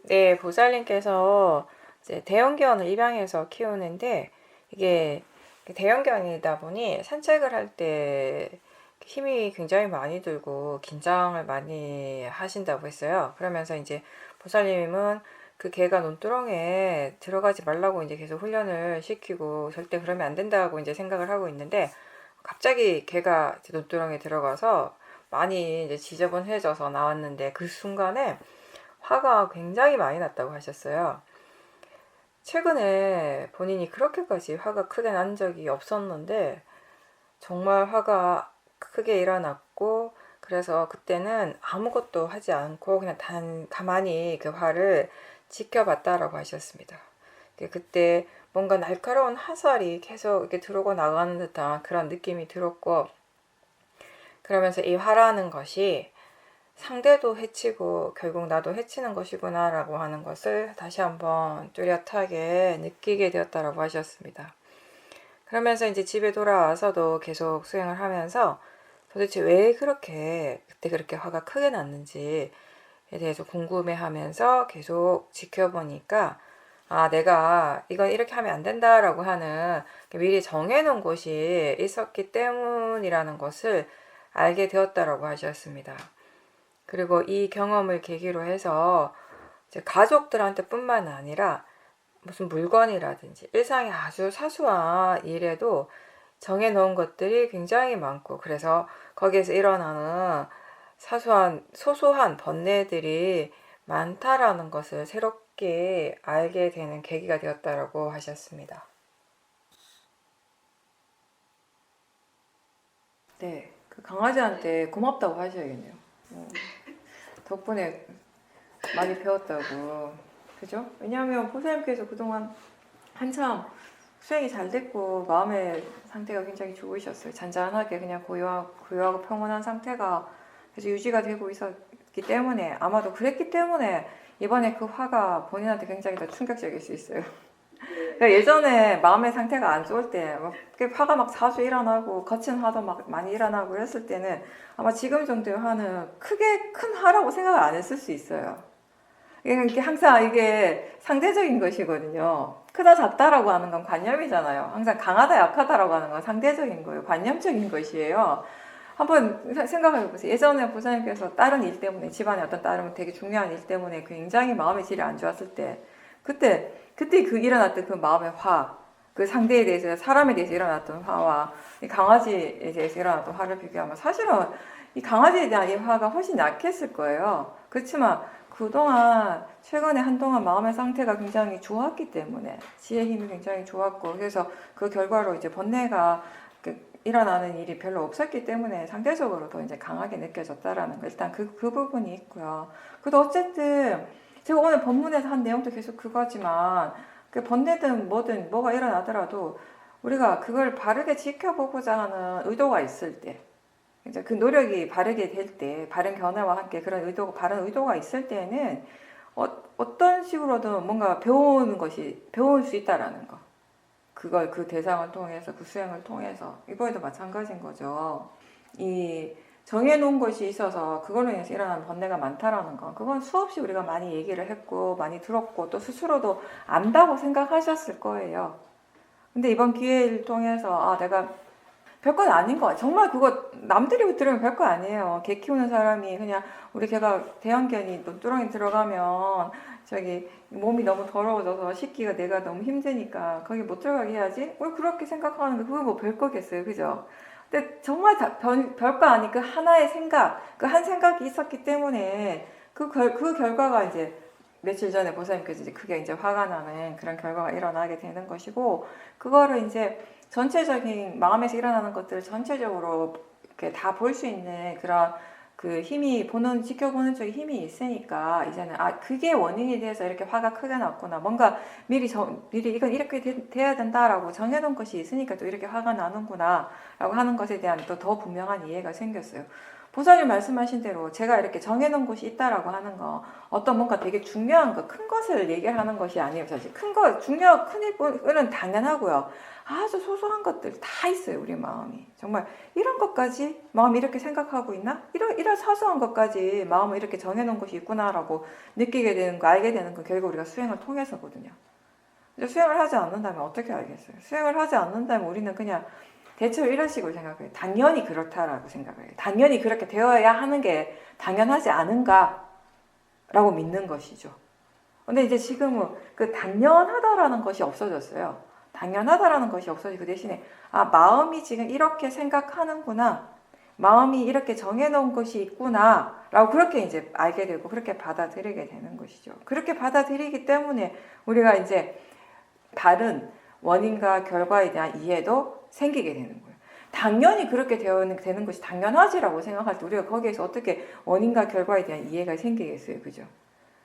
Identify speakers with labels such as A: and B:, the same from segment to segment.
A: 네, 보살님께서 이제 대형견을 입양해서 키우는데 이게 대형견이다 보니 산책을 할 때 힘이 굉장히 많이 들고 긴장을 많이 하신다고 했어요. 그러면서 이제 보살님은 그 개가 논두렁에 들어가지 말라고 이제 계속 훈련을 시키고 절대 그러면 안 된다고 이제 생각을 하고 있는데 갑자기 개가 논두렁에 들어가서 많이 이제 지저분해져서 나왔는데 그 순간에 화가 굉장히 많이 났다고 하셨어요. 최근에 본인이 그렇게까지 화가 크게 난 적이 없었는데 정말 화가 크게 일어났고 그래서 그때는 아무것도 하지 않고 그냥 가만히 그 화를 지켜봤다라고 하셨습니다. 그때 뭔가 날카로운 화살이 계속 이렇게 들어오고 나가는 듯한 그런 느낌이 들었고 그러면서 이 화라는 것이 상대도 해치고 결국 나도 해치는 것이구나 라고 하는 것을 다시 한번 뚜렷하게 느끼게 되었다라고 하셨습니다. 그러면서 이제 집에 돌아와서도 계속 수행을 하면서 도대체 왜 그때 그렇게 화가 크게 났는지에 대해서 궁금해하면서 계속 지켜보니까 내가 이건 이렇게 하면 안 된다라고 하는 미리 정해놓은 곳이 있었기 때문이라는 것을 알게 되었다라고 하셨습니다. 그리고 이 경험을 계기로 해서 이제 가족들한테 뿐만 아니라 무슨 물건이라든지 일상의 아주 사소한 일에도 정해놓은 것들이 굉장히 많고 그래서 거기에서 일어나는 소소한 번뇌들이 많다라는 것을 새롭게 알게 되는 계기가 되었다라고 하셨습니다. 네, 그 강아지한테 고맙다고 하셔야겠네요. 덕분에 많이 배웠다고. 그죠? 왜냐하면 보살님께서 그동안 한참 수행이 잘 됐고 마음의 상태가 굉장히 좋으셨어요. 잔잔하게 그냥 고요하고 평온한 상태가 계속 유지가 되고 있었기 때문에 아마도 그랬기 때문에 이번에 그 화가 본인한테 굉장히 더 충격적일 수 있어요. 그러니까 예전에 마음의 상태가 안 좋을 때 화가 막 자주 일어나고 거친 화도 막 많이 일어나고 그랬을 때는 아마 지금 정도의 화는 큰 화라고 생각을 안 했을 수 있어요. 이게 항상 이게 상대적인 것이거든요. 크다 작다라고 하는 건 관념이잖아요. 항상 강하다 약하다라고 하는 건 상대적인 거예요. 관념적인 것이에요. 한번 생각해 보세요. 예전에 부사님께서 다른 일 때문에 집안에 어떤 다른 되게 중요한 일 때문에 굉장히 마음의 질이 안 좋았을 때 그때 그 일어났던 그 마음의 화, 그 상대에 대해서 사람에 대해서 일어났던 화와 이 강아지에 대해서 일어났던 화를 비교하면 사실은 이 강아지에 대한 이 화가 훨씬 약했을 거예요. 그렇지만 그동안 최근에 한동안 마음의 상태가 굉장히 좋았기 때문에 지혜 힘이 굉장히 좋았고 그래서 그 결과로 이제 번뇌가 일어나는 일이 별로 없었기 때문에 상대적으로 더 이제 강하게 느껴졌다라는 거 일단 그 부분이 있고요. 그래도 어쨌든 제가 오늘 본문에서 한 내용도 계속 그거지만 그 번뇌든 뭐든 뭐가 일어나더라도 우리가 그걸 바르게 지켜보고자 하는 의도가 있을 때 이제 그 노력이 바르게 될 때, 바른 견해와 함께 그런 바른 의도가 있을 때는 어떤 식으로든 뭔가 배울 수 있다라는 거. 그걸 그 대상을 통해서, 그 수행을 통해서. 이거에도 마찬가지인 거죠. 이 정해놓은 것이 있어서 그걸로 인해서 일어나는 번뇌가 많다라는 거. 그건 수없이 우리가 많이 얘기를 했고, 많이 들었고, 또 스스로도 안다고 생각하셨을 거예요. 근데 이번 기회를 통해서, 내가 별건 아닌 거 정말 그거 남들이 들으면 별거 아니에요. 개 키우는 사람이 그냥 우리 개가 대형견이 논두렁에 들어가면 저기 몸이 너무 더러워져서 씻기가 내가 너무 힘드니까 거기 못 들어가게 해야지. 왜 그렇게 생각하는 거 그거 뭐 별거겠어요, 그죠? 근데 정말 별거 아닌 그 하나의 생각, 그 한 생각이 있었기 때문에 그 결과가 이제 며칠 전에 보사님께서 이제 크게 이제 화가 나는 그런 결과가 일어나게 되는 것이고 그거를 이제 전체적인 마음에서 일어나는 것들을 전체적으로 이렇게 다 볼 수 있는 그런 그 힘이 지켜보는 쪽에 힘이 있으니까 이제는 그게 원인이 돼서 이렇게 화가 크게 났구나 뭔가 미리 이건 이렇게 돼야 된다라고 정해놓은 것이 있으니까 또 이렇게 화가 나는구나 라고 하는 것에 대한 또 더 분명한 이해가 생겼어요. 보살님 말씀하신 대로 제가 이렇게 정해놓은 곳이 있다라고 하는 거, 어떤 뭔가 되게 중요한 거, 큰 것을 얘기하는 것이 아니에요. 사실 큰 거, 큰 일은 당연하고요. 아주 소소한 것들 다 있어요. 우리 마음이. 정말 이런 것까지 마음이 이렇게 생각하고 있나? 이런 사소한 것까지 마음을 이렇게 정해놓은 것이 있구나라고 느끼게 되는 거, 알게 되는 건 결국 우리가 수행을 통해서거든요. 수행을 하지 않는다면 어떻게 알겠어요? 수행을 하지 않는다면 우리는 그냥 대체로 이런 식으로 생각해요. 당연히 그렇다라고 생각해요. 당연히 그렇게 되어야 하는 게 당연하지 않은가라고 믿는 것이죠. 근데 이제 지금은 그 당연하다라는 것이 없어졌어요. 당연하다라는 것이 없어지고 그 대신에 마음이 지금 이렇게 생각하는구나. 마음이 이렇게 정해놓은 것이 있구나 라고 그렇게 이제 알게 되고 그렇게 받아들이게 되는 것이죠. 그렇게 받아들이기 때문에 우리가 이제 다른 원인과 결과에 대한 이해도 생기게 되는 거예요. 당연히 그렇게 되는 것이 당연하지라고 생각할 때 우리가 거기에서 어떻게 원인과 결과에 대한 이해가 생기겠어요. 그죠?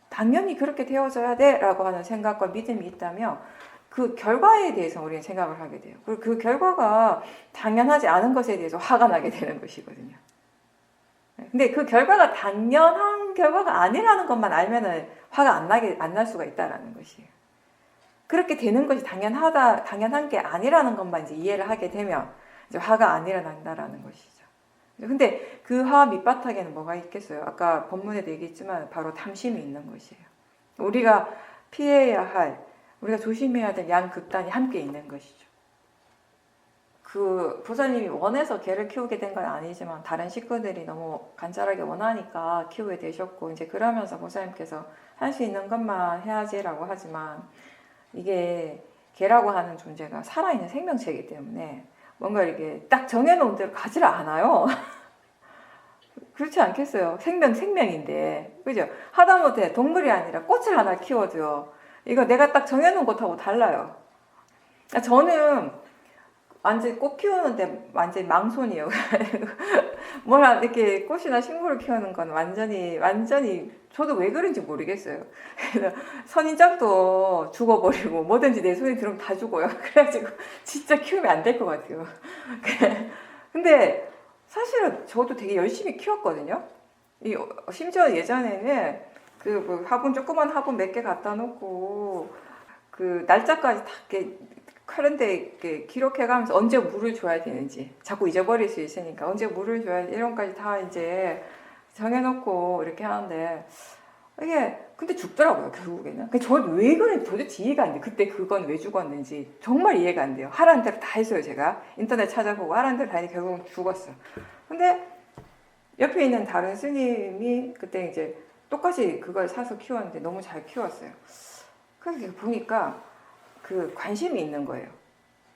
A: 당연히 그렇게 되어져야 돼 라고 하는 생각과 믿음이 있다면 그 결과에 대해서 우리는 생각을 하게 돼요. 그리고 그 결과가 당연하지 않은 것에 대해서 화가 나게 되는 것이거든요. 근데 그 결과가 당연한 결과가 아니라는 것만 알면은 화가 안 날 수가 있다라는 것이에요. 그렇게 되는 것이 당연한 게 아니라는 것만 이제 이해를 하게 되면 이제 화가 안 일어난다라는 것이죠. 근데 그 화 밑바닥에는 뭐가 있겠어요? 아까 본문에도 얘기했지만 바로 탐심이 있는 것이에요. 우리가 피해야 할, 우리가 조심해야 될 양극단이 함께 있는 것이죠. 그 보살님이 원해서 개를 키우게 된 건 아니지만 다른 식구들이 너무 간절하게 원하니까 키우게 되셨고 이제 그러면서 보살님께서 할 수 있는 것만 해야지라고 하지만 이게 개라고 하는 존재가 살아있는 생명체이기 때문에 뭔가 이렇게 딱 정해놓은 대로 가지를 않아요. 그렇지 않겠어요? 생명인데. 그죠? 하다못해 동물이 아니라 꽃을 하나 키워도요. 이거 내가 딱 정해놓은 것하고 달라요. 저는 완전히 꽃 키우는데 완전히 망손이에요. 뭐라 이렇게 꽃이나 식물을 키우는 건 완전히 저도 왜 그런지 모르겠어요. 선인장도 죽어버리고 뭐든지 내 손에 들으면 다 죽어요. 그래가지고 진짜 키우면 안 될 것 같아요. 근데 사실은 저도 되게 열심히 키웠거든요. 심지어 예전에는 그 화분 조그만 화분 몇 개 갖다 놓고 그 날짜까지 다 이렇게 카렌다에 이렇게 기록해가면서 언제 물을 줘야 되는지 자꾸 잊어버릴 수 있으니까 언제 물을 줘야 돼 이런 까지 다 이제 정해놓고 이렇게 하는데 이게 근데 죽더라고요 결국에는. 저는 왜 그런지 도대체 이해가 안 돼요. 그때 그건 왜 죽었는지 정말 이해가 안 돼요. 하라는 대로 다 했어요. 제가 인터넷 찾아보고 하라는 대로 다 했는데 결국은 죽었어요. 근데 옆에 있는 다른 스님이 그때 이제 똑같이 그걸 사서 키웠는데 너무 잘 키웠어요. 그래서 보니까 그 관심이 있는 거예요.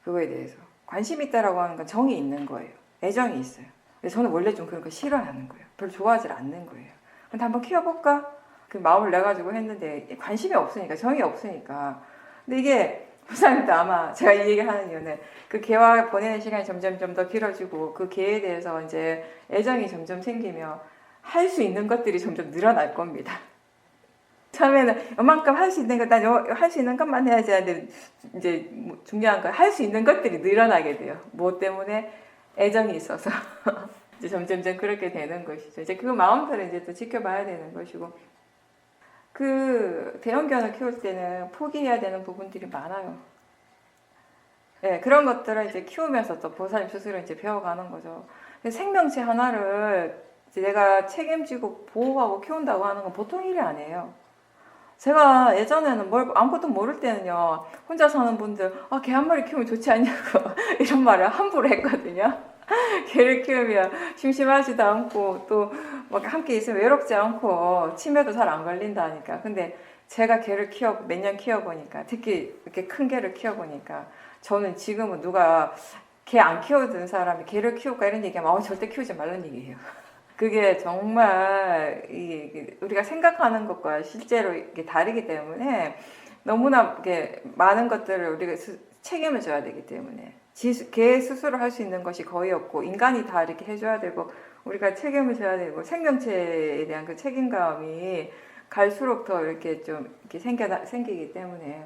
A: 그거에 대해서. 관심이 있다라고 하는 건 정이 있는 거예요. 애정이 있어요. 근데 저는 원래 좀 그런 거 싫어하는 거예요. 별로 좋아하지 않는 거예요. 근데 한번 키워볼까? 그 마음을 내가지고 했는데 관심이 없으니까, 정이 없으니까. 근데 이게 부사님도 아마 제가 이 얘기를 하는 이유는 그 개와 보내는 시간이 점점 좀 더 길어지고 그 개에 대해서 이제 애정이 점점 생기며 할 수 있는 것들이 점점 늘어날 겁니다. 처음에는 이만큼 할 수 있는 것, 난 할 수 있는 것만 해야지 하는데 이제 중요한 건 할 수 있는 것들이 늘어나게 돼요. 뭐 때문에? 애정이 있어서. 이제 점점점 그렇게 되는 것이죠. 이제 그 마음들을 이제 또 지켜봐야 되는 것이고. 그 대형견을 키울 때는 포기해야 되는 부분들이 많아요. 네, 그런 것들을 이제 키우면서 또 보살님 스스로 이제 배워가는 거죠. 생명체 하나를 이제 내가 책임지고 보호하고 키운다고 하는 건 보통 일이 아니에요. 제가 예전에는 아무것도 모를 때는요, 혼자 사는 분들, 개 한 마리 키우면 좋지 않냐고, 이런 말을 함부로 했거든요. 개를 키우면 심심하지도 않고, 또, 막 함께 있으면 외롭지 않고, 치매도 잘 안 걸린다니까. 근데 제가 개를 몇 년 키워보니까, 특히 이렇게 큰 개를 키워보니까, 저는 지금은 누가 개 안 키우던 사람이 개를 키울까 이런 얘기하면, 절대 키우지 말라는 얘기예요. 그게 정말 우리가 생각하는 것과 실제로 이게 다르기 때문에 너무나 이렇게 많은 것들을 우리가 책임을 져야 되기 때문에 개 스스로 할 수 있는 것이 거의 없고 인간이 다 이렇게 해줘야 되고 우리가 책임을 져야 되고 생명체에 대한 그 책임감이 갈수록 더 이렇게 좀 이렇게 생기기 때문에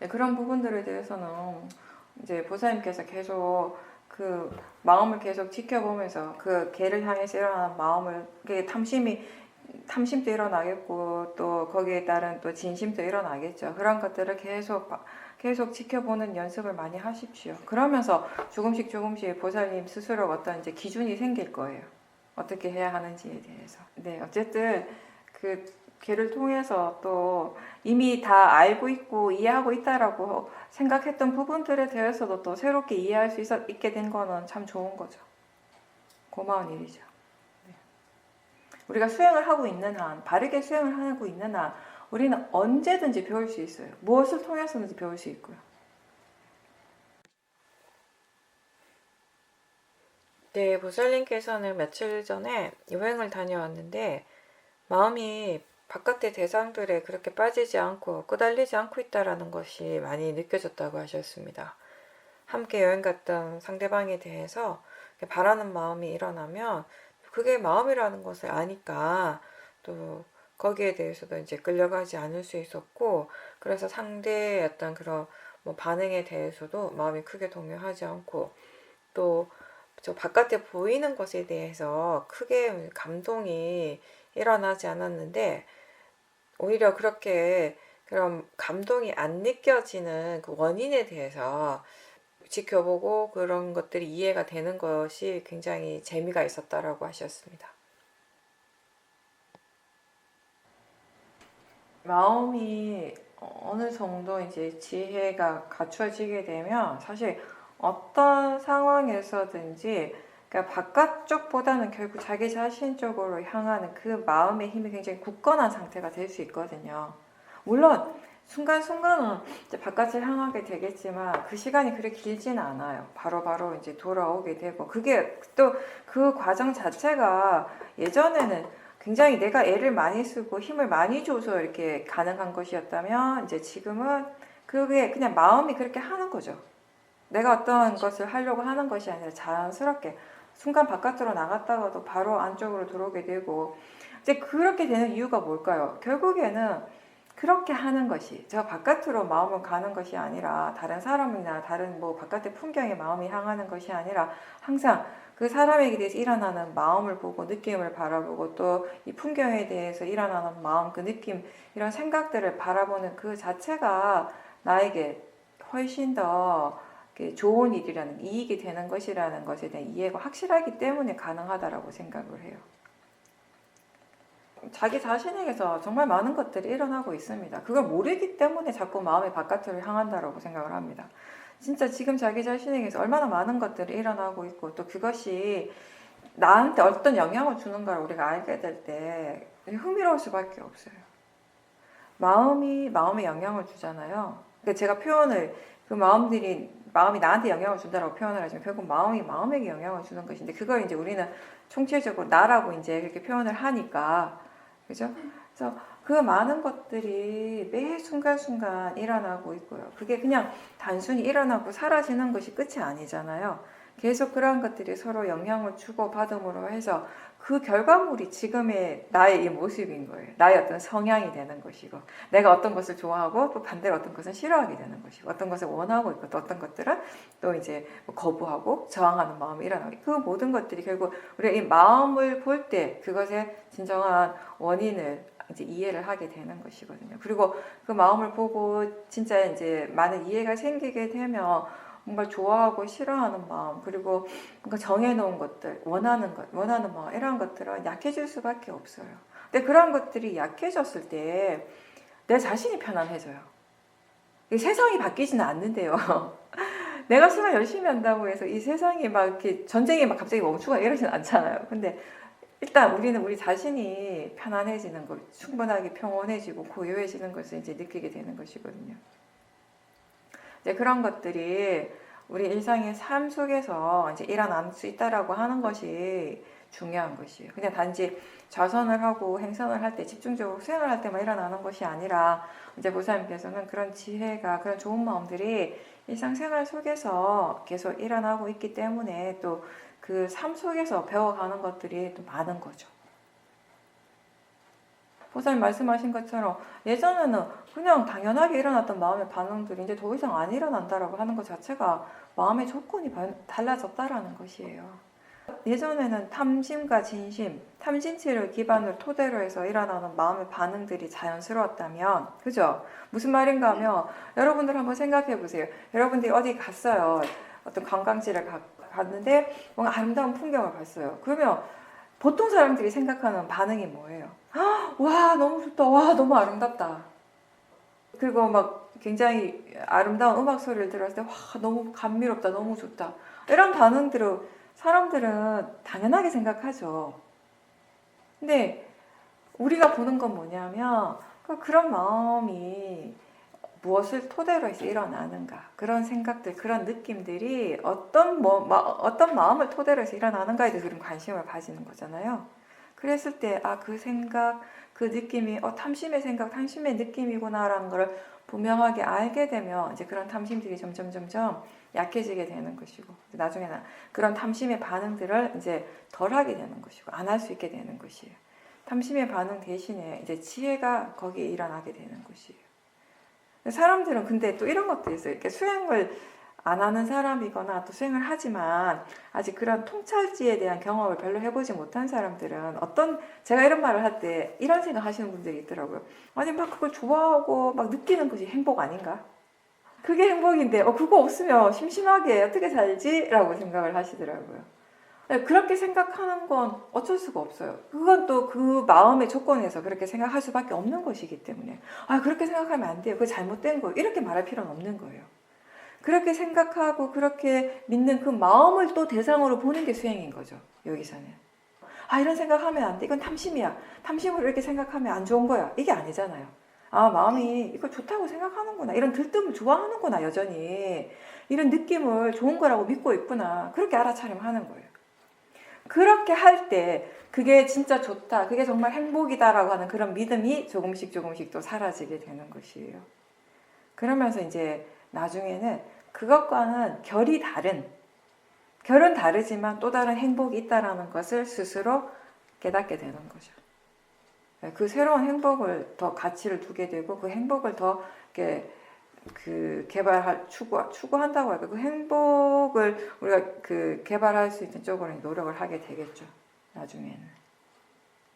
A: 그런 부분들에 대해서는 이제 보살님께서 계속 그 마음을 계속 지켜보면서 그 개를 향해서 일어나는 마음을, 그게 탐심도 일어나겠고 또 거기에 따른 또 진심도 일어나겠죠. 그런 것들을 계속 지켜보는 연습을 많이 하십시오. 그러면서 조금씩 보살님 스스로 어떤 이제 기준이 생길 거예요. 어떻게 해야 하는지에 대해서. 네, 어쨌든 그 걔를 통해서 또 이미 다 알고 있고 이해하고 있다라고 생각했던 부분들에 대해서도 또 새롭게 이해할 수 있게 된 거는 참 좋은 거죠. 고마운 일이죠. 네. 우리가 수행을 하고 있는 한, 바르게 수행을 하고 있는 한 우리는 언제든지 배울 수 있어요. 무엇을 통해서든지 배울 수 있고요. 네, 보살님께서는 며칠 전에 여행을 다녀왔는데 마음이 바깥의 대상들에 그렇게 빠지지 않고 끄달리지 않고 있다라는 것이 많이 느껴졌다고 하셨습니다. 함께 여행 갔던 상대방에 대해서 바라는 마음이 일어나면 그게 마음이라는 것을 아니까 또 거기에 대해서도 이제 끌려가지 않을 수 있었고, 그래서 상대의 어떤 그런 뭐 반응에 대해서도 마음이 크게 동요하지 않고, 또 저 바깥에 보이는 것에 대해서 크게 감동이 일어나지 않았는데, 오히려 그렇게 그런 감동이 안 느껴지는 그 원인에 대해서 지켜보고 그런 것들이 이해가 되는 것이 굉장히 재미가 있었다라고 하셨습니다. 마음이 어느 정도 이제 지혜가 갖춰지게 되면 사실 어떤 상황에서든지, 그러니까 바깥쪽보다는 결국 자기 자신 쪽으로 향하는 그 마음의 힘이 굉장히 굳건한 상태가 될 수 있거든요. 물론 순간순간은 이제 바깥을 향하게 되겠지만 그 시간이 그렇게 길지는 않아요. 바로바로 이제 돌아오게 되고, 그게 또 그 과정 자체가 예전에는 굉장히 내가 애를 많이 쓰고 힘을 많이 줘서 이렇게 가능한 것이었다면, 이제 지금은 그게 그냥 마음이 그렇게 하는 거죠. 내가 어떤 것을 하려고 하는 것이 아니라 자연스럽게 순간 바깥으로 나갔다가도 바로 안쪽으로 들어오게 되고, 이제 그렇게 되는 이유가 뭘까요? 결국에는 그렇게 하는 것이, 저 바깥으로 마음을 가는 것이 아니라, 다른 사람이나 다른 뭐 바깥의 풍경에 마음이 향하는 것이 아니라 항상 그 사람에게 대해서 일어나는 마음을 보고 느낌을 바라보고, 또 이 풍경에 대해서 일어나는 마음, 그 느낌, 이런 생각들을 바라보는 그 자체가 나에게 훨씬 더 좋은 일이라는, 이익이 되는 것이라는 것에 대한 이해가 확실하기 때문에 가능하다라고 생각을 해요. 자기 자신에게서 정말 많은 것들이 일어나고 있습니다. 그걸 모르기 때문에 자꾸 마음이 바깥으로 향한다라고 생각을 합니다. 진짜 지금 자기 자신에게서 얼마나 많은 것들이 일어나고 있고, 또 그것이 나한테 어떤 영향을 주는가를 우리가 알게 될 때 흥미로울 수밖에 없어요. 마음이 마음에 영향을 주잖아요. 그러니까 제가 표현을, 그 마음이 나한테 영향을 준다라고 표현을 하지만 결국 마음이 마음에게 영향을 주는 것인데, 그걸 이제 우리는 총체적으로 나라고 이제 그렇게 표현을 하니까, 그죠? 그래서 그 많은 것들이 매 순간순간 일어나고 있고요. 그게 그냥 단순히 일어나고 사라지는 것이 끝이 아니잖아요. 계속 그러한 것들이 서로 영향을 주고 받음으로 해서 그 결과물이 지금의 나의 이 모습인 거예요. 나의 어떤 성향이 되는 것이고, 내가 어떤 것을 좋아하고 또 반대로 어떤 것은 싫어하게 되는 것이고, 어떤 것을 원하고 있고 또 어떤 것들은 또 이제 거부하고 저항하는 마음이 일어나고, 그 모든 것들이 결국 우리가 이 마음을 볼 때 그것의 진정한 원인을 이제 이해를 하게 되는 것이거든요. 그리고 그 마음을 보고 진짜 이제 많은 이해가 생기게 되면 뭔가 좋아하고 싫어하는 마음, 그리고 뭔가 정해놓은 것들, 원하는 마음, 이런 것들은 약해질 수밖에 없어요. 근데 그런 것들이 약해졌을 때 내 자신이 편안해져요. 세상이 바뀌지는 않는데요. 내가 수면 열심히 한다고 해서 이 세상이 막 이렇게 전쟁이 막 갑자기 멈추거나 이러진 않잖아요. 근데 일단 우리는 우리 자신이 편안해지는 것, 충분하게 평온해지고 고요해지는 것을 이제 느끼게 되는 것이거든요. 이제 그런 것들이 우리 일상의 삶 속에서 이제 일어날 수 있다라고 하는 것이 중요한 것이에요. 그냥 단지 좌선을 하고 행선을 할 때, 집중적으로 수행을 할 때만 일어나는 것이 아니라, 이제 보살님께서는 그런 지혜가, 그런 좋은 마음들이 일상생활 속에서 계속 일어나고 있기 때문에 또 그 삶 속에서 배워가는 것들이 또 많은 거죠. 보살님 말씀하신 것처럼 예전에는 그냥 당연하게 일어났던 마음의 반응들이 이제 더 이상 안 일어난다라고 하는 것 자체가 마음의 조건이 달라졌다라는 것이에요. 예전에는 탐심과 진심, 탐진치를 기반으로 토대로 해서 일어나는 마음의 반응들이 자연스러웠다면, 그죠? 무슨 말인가 하면 여러분들 한번 생각해 보세요. 여러분들이 어디 갔어요. 어떤 관광지를 갔는데 뭔가 아름다운 풍경을 봤어요. 그러면 보통 사람들이 생각하는 반응이 뭐예요? 와, 너무 좋다. 와, 너무 아름답다. 그리고 막 굉장히 아름다운 음악 소리를 들었을 때 와, 너무 감미롭다. 너무 좋다. 이런 반응들을 사람들은 당연하게 생각하죠. 근데 우리가 보는 건 뭐냐면 그런 마음이 무엇을 토대로 해서 일어나는가, 그런 생각들, 그런 느낌들이 어떤 마음을 토대로 해서 일어나는가에 대해서 우리는 관심을 가지는 거잖아요. 그랬을 때 그 생각, 그 느낌이 탐심의 생각, 탐심의 느낌이구나라는 걸 분명하게 알게 되면 이제 그런 탐심들이 점점 약해지게 되는 것이고, 나중에는 그런 탐심의 반응들을 이제 덜하게 되는 것이고, 안 할 수 있게 되는 것이에요. 탐심의 반응 대신에 이제 지혜가 거기에 일어나게 되는 것이에요. 사람들은 근데 또 이런 것도 있어요. 이렇게 수행을 안 하는 사람이거나 또 수행을 하지만 아직 그런 통찰지에 대한 경험을 별로 해보지 못한 사람들은 제가 이런 말을 할 때 이런 생각 하시는 분들이 있더라고요. 아니 막 그걸 좋아하고 막 느끼는 것이 행복 아닌가? 그게 행복인데 그거 없으면 심심하게 어떻게 살지? 라고 생각을 하시더라고요. 그렇게 생각하는 건 어쩔 수가 없어요. 그건 또 그 마음의 조건에서 그렇게 생각할 수밖에 없는 것이기 때문에 그렇게 생각하면 안 돼요. 그게 잘못된 거예요. 이렇게 말할 필요는 없는 거예요. 그렇게 생각하고 그렇게 믿는 그 마음을 또 대상으로 보는 게 수행인 거죠. 여기서는. 이런 생각하면 안 돼. 이건 탐심이야. 탐심으로 이렇게 생각하면 안 좋은 거야. 이게 아니잖아요. 마음이 이거 좋다고 생각하는구나. 이런 들뜸을 좋아하는구나. 여전히. 이런 느낌을 좋은 거라고 믿고 있구나. 그렇게 알아차리면 하는 거예요. 그렇게 할 때 그게 진짜 좋다, 그게 정말 행복이다라고 하는 그런 믿음이 조금씩 또 사라지게 되는 것이에요. 그러면서 이제 나중에는 그것과는 결은 다르지만 또 다른 행복이 있다라는 것을 스스로 깨닫게 되는 거죠. 그 새로운 행복을 더 가치를 두게 되고 그 행복을 더 이렇게 추구한다고 할까? 그 행복을 우리가 개발할 수 있는 쪽으로 노력을 하게 되겠죠. 나중에는.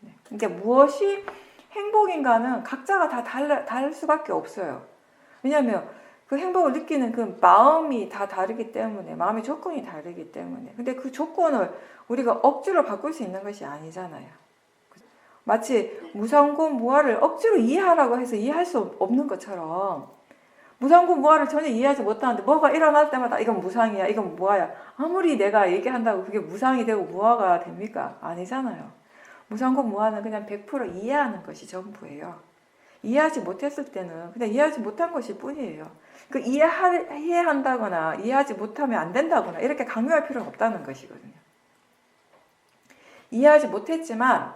A: 네. 그러니까 무엇이 행복인가는 각자가 다 다를 수밖에 없어요. 왜냐하면 그 행복을 느끼는 그 마음이 다 다르기 때문에, 마음의 조건이 다르기 때문에. 근데 그 조건을 우리가 억지로 바꿀 수 있는 것이 아니잖아요. 마치 무상고 무아를 억지로 이해하라고 해서 이해할 수 없는 것처럼 무상고 무아를 전혀 이해하지 못하는데 뭐가 일어날 때마다 이건 무상이야, 이건 무아야. 아무리 내가 얘기한다고 그게 무상이 되고 무아가 됩니까? 아니잖아요. 무상고 무아는 그냥 100% 이해하는 것이 전부예요. 이해하지 못했을 때는 그냥 이해하지 못한 것일 뿐이에요. 그 이해한다거나 이해하지 못하면 안 된다거나 이렇게 강요할 필요는 없다는 것이거든요. 이해하지 못했지만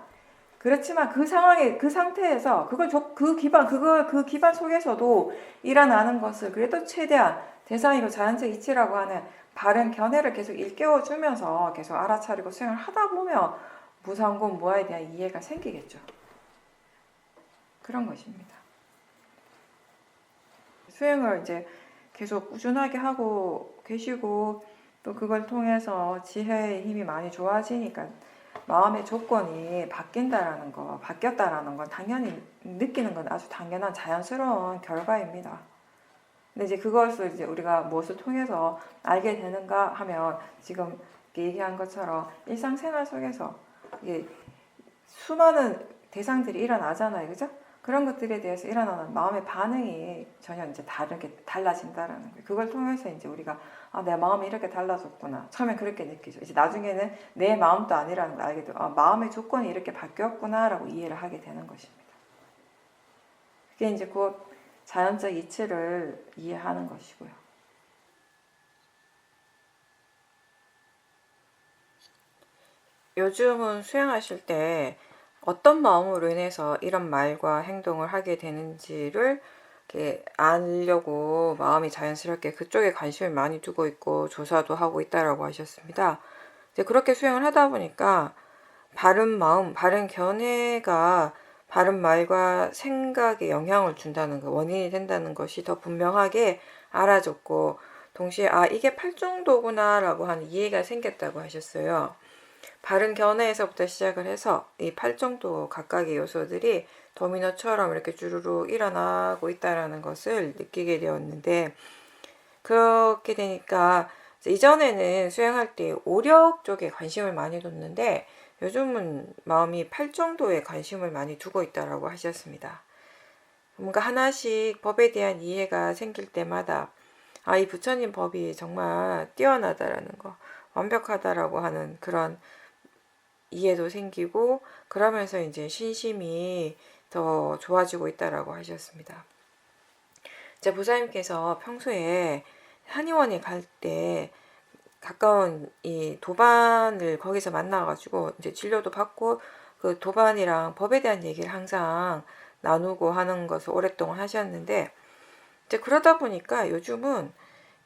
A: 그렇지만 그 상황에, 그 상태에서 그 기반 속에서도 일어나는 것을 그래도 최대한 대상이고 자연적 이치라고 하는 바른 견해를 계속 일깨워주면서 계속 알아차리고 수행을 하다 보면 무상고 무아에 대한 이해가 생기겠죠. 그런 것입니다. 수행을 이제 계속 꾸준하게 하고 계시고 또 그걸 통해서 지혜의 힘이 많이 좋아지니까 마음의 조건이 바뀌었다라는 건 당연히 느끼는 건 아주 당연한 자연스러운 결과입니다. 근데 이제 그것을 이제 우리가 무엇을 통해서 알게 되는가 하면 지금 얘기한 것처럼 일상생활 속에서 이게 수많은 대상들이 일어나잖아요, 그죠? 그런 것들에 대해서 일어나는 마음의 반응이 전혀 이제 달라진다라는 거예요. 그걸 통해서 이제 우리가 내 마음이 이렇게 달라졌구나. 처음엔 그렇게 느끼죠. 이제 나중에는 내 마음도 아니라는 걸 알게 되고 마음의 조건이 이렇게 바뀌었구나라고 이해를 하게 되는 것입니다. 그게 이제 곧 자연적 이치를 이해하는 것이고요. 요즘은 수행하실 때 어떤 마음으로 인해서 이런 말과 행동을 하게 되는지를 이렇게 알려고 마음이 자연스럽게 그쪽에 관심을 많이 두고 있고 조사도 하고 있다라고 하셨습니다. 이제 그렇게 수행을 하다 보니까 바른 마음, 바른 견해가 바른 말과 생각에 영향을 준다는 거, 원인이 된다는 것이 더 분명하게 알아졌고, 동시에 아 이게 팔중도구나 라고 하는 이해가 생겼다고 하셨어요. 바른 견해에서부터 시작을 해서 이 팔중도 각각의 요소들이 도미노처럼 이렇게 주르륵 일어나고 있다는 것을 느끼게 되었는데, 그렇게 되니까 이전에는 수행할 때 오력 쪽에 관심을 많이 뒀는데 요즘은 마음이 팔정도에 관심을 많이 두고 있다라고 하셨습니다. 뭔가 하나씩 법에 대한 이해가 생길 때마다 아, 이 부처님 법이 정말 뛰어나다라는 거, 완벽하다라고 하는 그런 이해도 생기고, 그러면서 이제 신심이 더 좋아지고 있다라고 하셨습니다. 이제 보사님께서 평소에 한의원에 갈 때 가까운 이 도반을 거기서 만나가지고 이제 진료도 받고 그 도반이랑 법에 대한 얘기를 항상 나누고 하는 것을 오랫동안 하셨는데, 이제 그러다 보니까 요즘은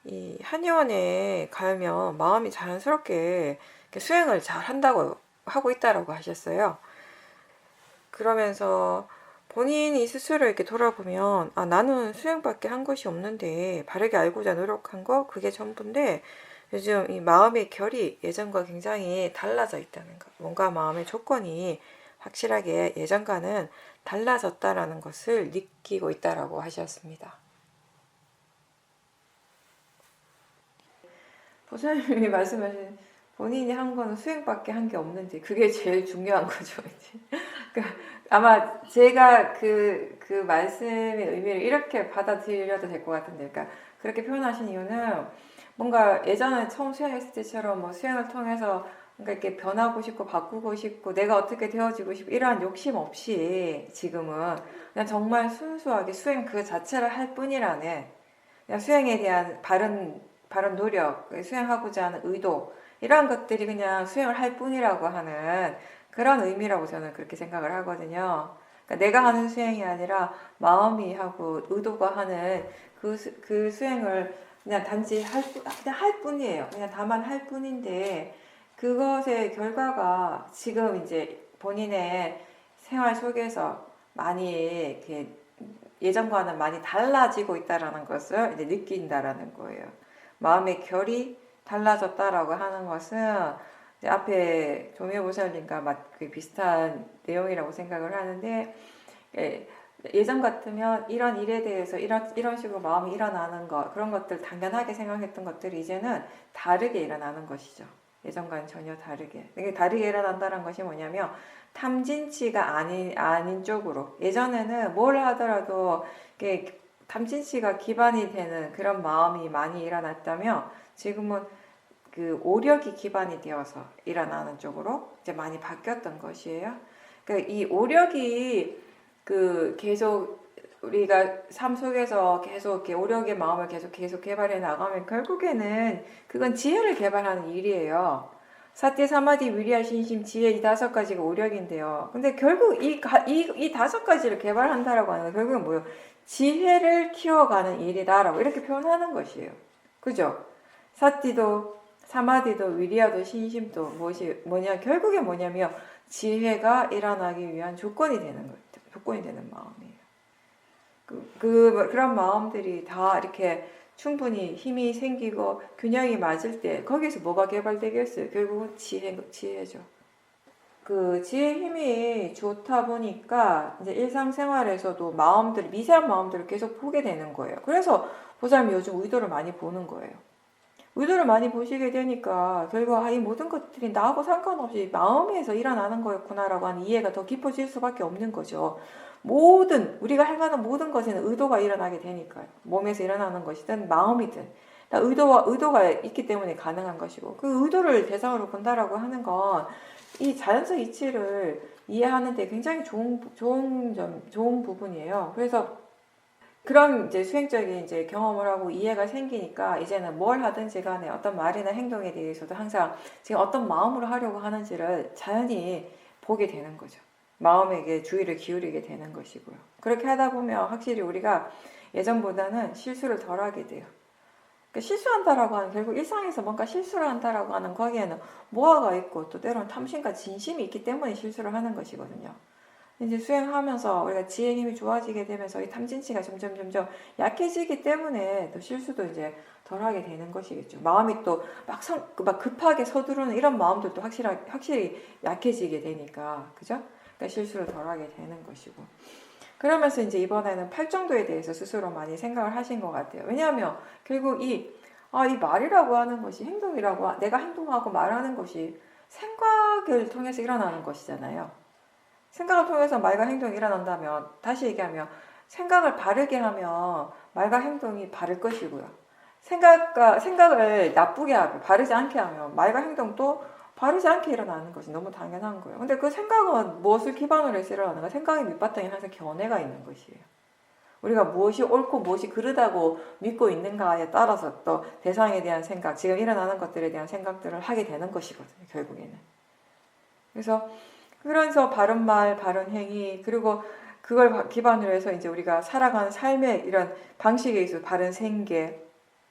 A: 이 한의원에 가면 마음이 자연스럽게 수행을 잘 한다고 하고 있다라고 하셨어요. 그러면서 본인이 스스로 이렇게 돌아보면 아 나는 수행밖에 한 것이 없는데 바르게 알고자 노력한 거 그게 전부인데 요즘 이 마음의 결이 예전과 굉장히 달라져 있다는 거, 뭔가 마음의 조건이 확실하게 예전과는 달라졌다라는 것을 느끼고 있다라고 하셨습니다. 보살님이 말씀하신 본인이 한 거는 수행밖에 한 게 없는데 그게 제일 중요한 거죠. 그러니까 아마 제가 그 말씀의 의미를 이렇게 받아들여도 될 것 같은데, 그러니까 그렇게 표현하신 이유는 뭔가 예전에 처음 수행했을 때처럼 뭐 수행을 통해서 뭔가 이렇게 변하고 싶고 바꾸고 싶고 내가 어떻게 되어지고 싶고 이러한 욕심 없이 지금은 그냥 정말 순수하게 수행 그 자체를 할 뿐이라는, 그냥 수행에 대한 바른 노력, 수행하고자 하는 의도 이러한 것들이 그냥 수행을 할 뿐이라고 하는 그런 의미라고 저는 그렇게 생각을 하거든요. 그러니까 내가 하는 수행이 아니라 마음이 하고 의도가 하는 그 수행을 그냥 단지 그냥 할 뿐이에요. 그냥 다만 할 뿐인데 그것의 결과가 지금 이제 본인의 생활 속에서 많이 이렇게 예전과는 많이 달라지고 있다라는 것을 이제 느낀다라는 거예요. 마음의 결이 달라졌다라고 하는 것은 이제 앞에 조미오보살님과 비슷한 내용이라고 생각을 하는데, 예전 같으면 이런 일에 대해서 이런 식으로 마음이 일어나는 것, 그런 것들 당연하게 생각했던 것들이 이제는 다르게 일어나는 것이죠. 예전과는 전혀 다르게. 이게 다르게 일어난다는 것이 뭐냐면 탐진치가 아닌 쪽으로, 예전에는 뭘 하더라도 이게 탐진치가 기반이 되는 그런 마음이 많이 일어났다면 지금은 그 오력이 기반이 되어서 일어나는 쪽으로 이제 많이 바뀌었던 것이에요. 그러니까 이 오력이 계속 우리가 삶 속에서 계속 이렇게 오력의 마음을 계속 개발해 나가면 결국에는 그건 지혜를 개발하는 일이에요. 사티, 사마디, 위리아, 신심, 지혜 이 5가지가 오력인데요. 근데 결국 이 5가지를 개발한다라고 하는 건 결국은 뭐예요? 지혜를 키워가는 일이다라고 이렇게 표현하는 것이에요. 그죠? 사티도, 사마디도, 위리아도, 신심도 결국에 뭐냐면 지혜가 일어나기 위한 조건이 되는 거예요. 조건이 되는 마음이에요. 그런 마음들이 다 이렇게 충분히 힘이 생기고 균형이 맞을 때 거기서 뭐가 개발되겠어요? 결국은 지혜죠. 그 지혜 힘이 좋다 보니까 이제 일상생활에서도 미세한 마음들을 계속 보게 되는 거예요. 그래서 보살님이 요즘 의도를 많이 보는 거예요. 의도를 많이 보시게 되니까 결국 이 모든 것들이 나하고 상관없이 마음에서 일어나는 거였구나라고 하는 이해가 더 깊어질 수밖에 없는 거죠. 우리가 행하는 모든 것에는 의도가 일어나게 되니까요. 몸에서 일어나는 것이든 마음이든 다 의도가 있기 때문에 가능한 것이고, 그 의도를 대상으로 본다라고 하는 건 이 자연적 이치를 이해하는 데 굉장히 좋은 부분이에요. 그래서 그런 이제 수행적인 이제 경험을 하고 이해가 생기니까 이제는 뭘 하든지 간에 어떤 말이나 행동에 대해서도 항상 지금 어떤 마음으로 하려고 하는지를 자연히 보게 되는 거죠. 마음에게 주의를 기울이게 되는 것이고요. 그렇게 하다 보면 확실히 우리가 예전보다는 실수를 덜 하게 돼요. 그러니까 실수한다라고 하는, 결국 일상에서 뭔가 실수를 한다라고 하는 거기에는 모아가 있고 또 때로는 탐심과 진심이 있기 때문에 실수를 하는 것이거든요. 이제 수행하면서 우리가 지혜 힘이 좋아지게 되면서 이 탐진치가 점점 약해지기 때문에 또 실수도 이제 덜하게 되는 것이겠죠. 마음이 또 막 급하게 서두르는 이런 마음들도 확실히 약해지게 되니까, 그죠? 그러니까 실수를 덜하게 되는 것이고. 그러면서 이제 이번에는 팔정도에 대해서 스스로 많이 생각을 하신 것 같아요. 왜냐하면 결국 이 말이라고 하는 것이 내가 행동하고 말하는 것이 생각을 통해서 일어나는 것이잖아요. 생각을 통해서 말과 행동이 일어난다면, 다시 얘기하면 생각을 바르게 하면 말과 행동이 바를 것이고요. 생각을 나쁘게 하고 바르지 않게 하면 말과 행동도 바르지 않게 일어나는 것이 너무 당연한 거예요. 근데 그 생각은 무엇을 기반으로 해서 일어나는가? 생각의 밑바탕에 항상 견해가 있는 것이에요. 우리가 무엇이 옳고 무엇이 그르다고 믿고 있는가에 따라서 또 대상에 대한 생각, 지금 일어나는 것들에 대한 생각들을 하게 되는 것이거든요, 결국에는. 그래서 바른 말, 바른 행위, 그리고 그걸 기반으로 해서 이제 우리가 살아가는 삶의 이런 방식에 있어서 바른 생계,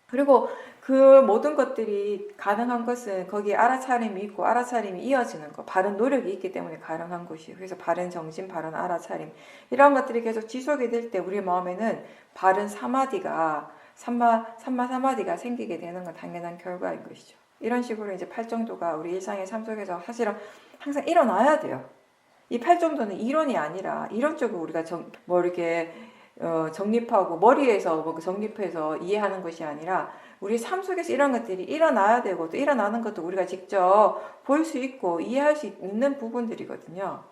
A: 그리고 그 모든 것들이 가능한 것은 거기에 알아차림이 있고 알아차림이 이어지는 것, 바른 노력이 있기 때문에 가능한 것이에요. 그래서 바른 정신, 바른 알아차림, 이런 것들이 계속 지속이 될 때 우리 마음에는 바른 사마디가 삼마사마디가 생기게 되는 건 당연한 결과인 것이죠. 이런 식으로 이제 팔정도가 우리 일상의 삶 속에서 사실은 항상 일어나야 돼요. 이 팔정도는 이론이 아니라 이론적으로 우리가 이렇게 정립하고 머리에서 정립해서 이해하는 것이 아니라 우리 삶 속에서 이런 것들이 일어나야 되고, 또 일어나는 것도 우리가 직접 볼 수 있고 이해할 수 있는 부분들이거든요.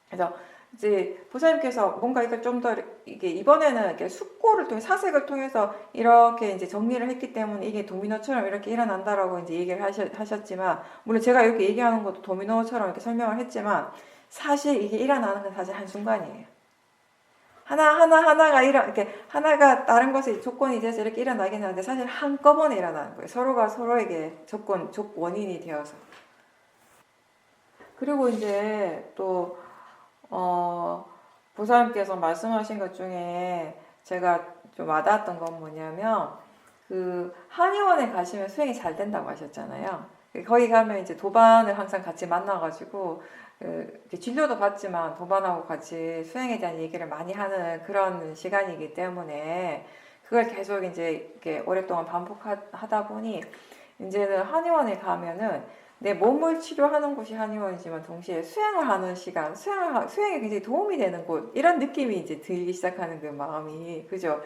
A: 그래서 이제 보사님께서 뭔가 이걸 좀 더 이게 이번에는 이렇게 숙고를 통해 사색을 통해서 이렇게 이제 정리를 했기 때문에 이게 도미노처럼 이렇게 일어난다라고 이제 얘기를 하셨지만, 물론 제가 이렇게 얘기하는 것도 도미노처럼 이렇게 설명을 했지만 사실 이게 일어나는 건 사실 한순간이에요. 하나가 이렇게 하나가 다른 것에 조건이 돼서 이렇게 일어나긴 하는데 사실 한꺼번에 일어나는 거예요. 서로가 서로에게 원인이 되어서. 그리고 이제 또 보사님께서 말씀하신 것 중에 제가 좀 와닿았던 건 뭐냐면, 그 한의원에 가시면 수행이 잘 된다고 하셨잖아요. 거기 가면 이제 도반을 항상 같이 만나가지고 진료도 받지만 도반하고 같이 수행에 대한 얘기를 많이 하는 그런 시간이기 때문에 그걸 계속 이제 이렇게 오랫동안 반복하다 보니 이제는 한의원에 가면은 내 몸을 치료하는 곳이 한의원이지만 동시에 수행을 하는 시간, 수행에 굉장히 도움이 되는 곳, 이런 느낌이 이제 들기 시작하는 그 마음이, 그죠?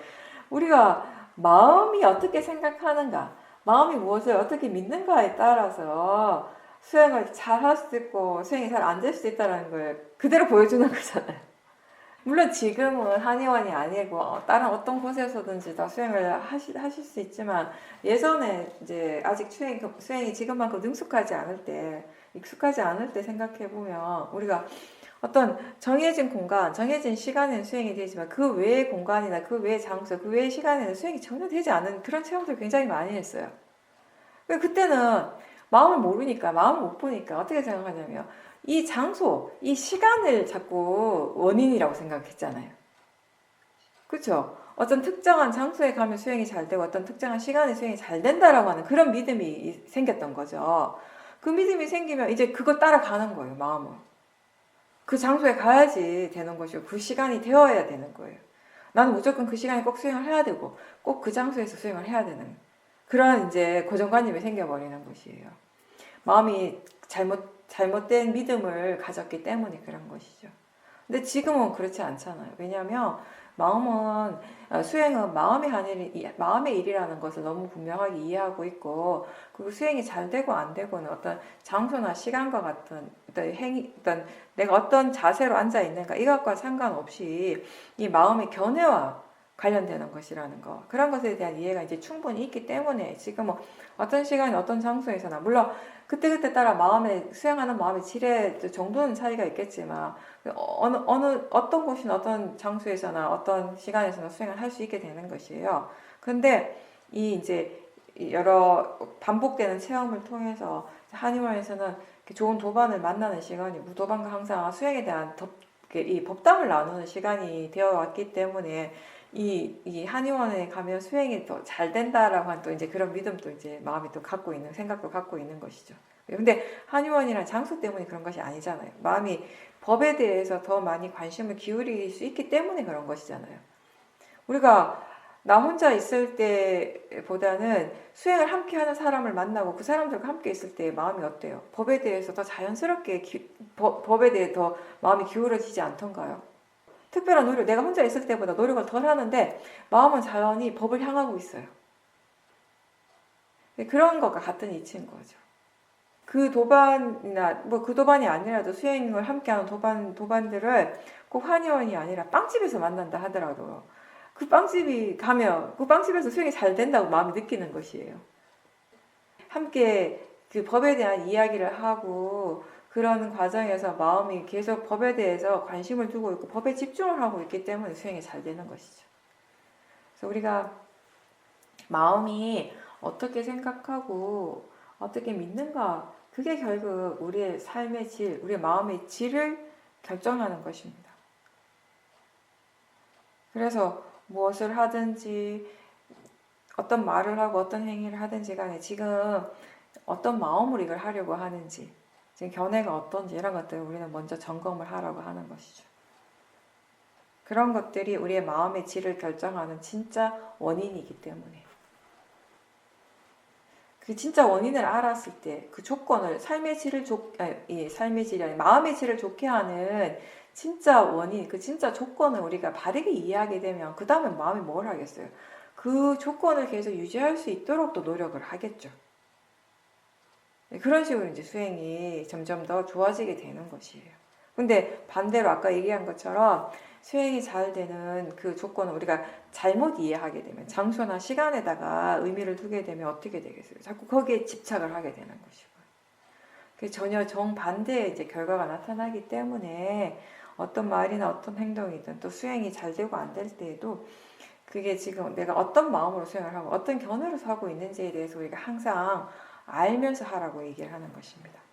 A: 우리가 마음이 어떻게 생각하는가, 마음이 무엇을 어떻게 믿는가에 따라서 수행을 잘 할 수도 있고 수행이 잘 안 될 수도 있다는 걸 그대로 보여주는 거잖아요. 물론 지금은 한의원이 아니고 다른 어떤 곳에서든지 다 수행을 하실 수 있지만, 예전에 이제 아직 수행이 지금만큼 익숙하지 않을 때 생각해 보면 우리가 어떤 정해진 공간, 정해진 시간에는 수행이 되지만 그 외의 공간이나 그 외의 장소, 그 외의 시간에는 수행이 전혀 되지 않은 그런 체험들을 굉장히 많이 했어요. 그때는 마음을 모르니까, 마음을 못 보니까 어떻게 생각하냐면 이 장소, 이 시간을 자꾸 원인이라고 생각했잖아요. 그렇죠? 어떤 특정한 장소에 가면 수행이 잘 되고 어떤 특정한 시간에 수행이 잘 된다라고 하는 그런 믿음이 생겼던 거죠. 그 믿음이 생기면 이제 그거 따라가는 거예요, 마음은. 그 장소에 가야지 되는 것이고 그 시간이 되어야 되는 거예요. 나는 무조건 그 시간에 꼭 수행을 해야 되고 꼭 그 장소에서 수행을 해야 되는 그런 이제 고정관념이 생겨버리는 것이에요. 마음이 잘못된 믿음을 가졌기 때문에 그런 것이죠. 근데 지금은 그렇지 않잖아요. 왜냐하면 수행은 마음의 일이라는 것을 너무 분명하게 이해하고 있고, 그리고 수행이 잘 되고 안 되고는 어떤 장소나 시간과 같은 내가 어떤 자세로 앉아 있는가 이것과 상관없이 이 마음의 견해와 관련되는 것이라는 거, 그런 것에 대한 이해가 이제 충분히 있기 때문에 지금은 어떤 시간에 어떤 장소에서나, 물론 그때그때 따라 수행하는 마음의 질의 정도는 차이가 있겠지만 어떤 곳이나 어떤 장소에서나 어떤 시간에서나 수행을 할 수 있게 되는 것이에요. 그런데 이제 여러 반복되는 체험을 통해서 한의원에서는 좋은 도반을 만나는 시간이 무도반과 항상 수행에 대한 이 법담을 나누는 시간이 되어 왔기 때문에 이 한의원에 가면 수행이 더 잘 된다라고 한 또 이제 그런 믿음도 이제 마음이 또 생각도 갖고 있는 것이죠. 근데 한의원이란 장소 때문에 그런 것이 아니잖아요. 마음이 법에 대해서 더 많이 관심을 기울일 수 있기 때문에 그런 것이잖아요. 우리가 나 혼자 있을 때보다는 수행을 함께 하는 사람을 만나고 그 사람들과 함께 있을 때 마음이 어때요? 법에 대해서 더 자연스럽게 법에 대해 더 마음이 기울어지지 않던가요? 특별한 노력, 내가 혼자 있을 때보다 노력을 덜 하는데 마음은 자연히 법을 향하고 있어요. 그런 것과 같은 이치인 거죠. 그 도반이나 뭐 그 도반이 아니라도 수행을 함께하는 도반들을 꼭 한의원이 아니라 빵집에서 만난다 하더라도 그 빵집이 가면 그 빵집에서 수행이 잘 된다고 마음이 느끼는 것이에요. 함께 그 법에 대한 이야기를 하고 그런 과정에서 마음이 계속 법에 대해서 관심을 두고 있고 법에 집중을 하고 있기 때문에 수행이 잘 되는 것이죠. 그래서 우리가 마음이 어떻게 생각하고 어떻게 믿는가, 그게 결국 우리의 삶의 질, 우리의 마음의 질을 결정하는 것입니다. 그래서 무엇을 하든지 어떤 말을 하고 어떤 행위를 하든지 간에 지금 어떤 마음으로 이걸 하려고 하는지, 지금 견해가 어떤지 이런 것들을 우리는 먼저 점검을 하라고 하는 것이죠. 그런 것들이 우리의 마음의 질을 결정하는 진짜 원인이기 때문에 그 진짜 원인을 알았을 때 그 조건을 삶의 질을 삶의 질이 아니 마음의 질을 좋게 하는 진짜 원인, 그 진짜 조건을 우리가 바르게 이해하게 되면 그 다음에 마음이 뭘 하겠어요? 그 조건을 계속 유지할 수 있도록 또 노력을 하겠죠. 그런 식으로 이제 수행이 점점 더 좋아지게 되는 것이에요. 근데 반대로 아까 얘기한 것처럼 수행이 잘 되는 그 조건을 우리가 잘못 이해하게 되면 장소나 시간에다가 의미를 두게 되면 어떻게 되겠어요? 자꾸 거기에 집착을 하게 되는 것이고요. 그 전혀 정반대의 이제 결과가 나타나기 때문에 어떤 말이나 어떤 행동이든 또 수행이 잘 되고 안 될 때에도 그게 지금 내가 어떤 마음으로 수행을 하고 어떤 견해로 하고 있는지에 대해서 우리가 항상 알면서 하라고 얘기를 하는 것입니다.